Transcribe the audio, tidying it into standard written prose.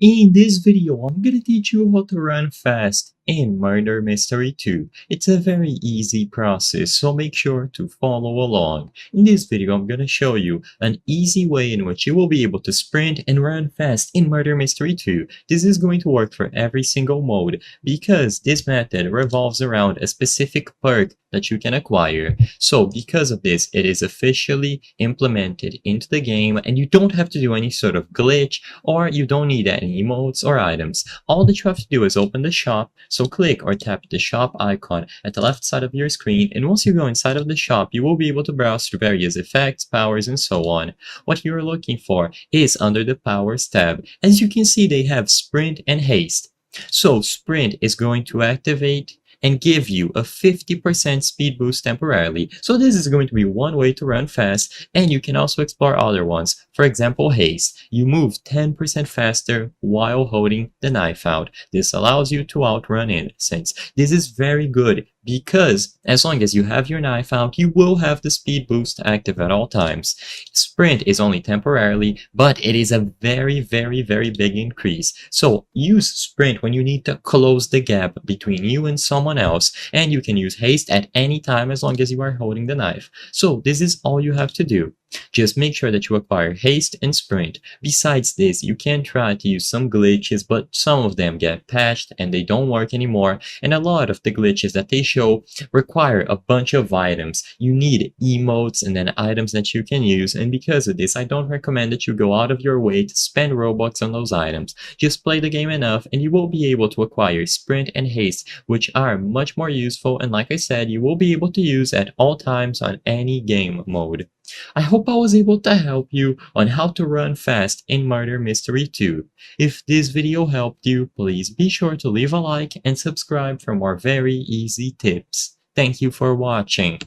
In this video, I'm gonna teach you how to run fast in Murder Mystery 2. It's a very easy process, so make sure to follow along. In this video, I'm gonna show you an easy way in which you will be able to sprint and run fast in Murder Mystery 2. This is going to work for every single mode because this method revolves around a specific perk that you can acquire. So because of this, it is officially implemented into the game and you don't have to do any sort of glitch or you don't need any emotes or items. All that you have to do is open the shop, so click or tap the shop icon at the left side of your screen, and once you go inside of the shop, you will be able to browse through various effects, powers, and so on. What you're looking for is under the powers tab. As you can see, they have sprint and haste. So sprint is going to activate and give you a 50% speed boost temporarily. So this is going to be one way to run fast, and you can also explore other ones. For example, haste. You move 10% faster while holding the knife out. This allows you to outrun innocents. This is very good because as long as you have your knife out, you will have the speed boost active at all times. Sprint is only temporarily, but it is a very big increase. So use sprint when you need to close the gap between you and someone else, and you can use haste at any time as long as you are holding the knife. So this is all you have to do. Just make sure that you acquire haste and sprint. Besides this, you can try to use some glitches, but some of them get patched and they don't work anymore, and a lot of the glitches that they show require a bunch of items. You need emotes and then items that you can use, and because of this, I don't recommend that you go out of your way to spend Robux on those items. Just play the game enough and you will be able to acquire sprint and haste, which are much more useful, and like I said, you will be able to use at all times on any game mode. I hope I was able to help you on how to run fast in Murder Mystery 2. If this video helped you, please be sure to leave a like and subscribe for more very easy tips. Thank you for watching.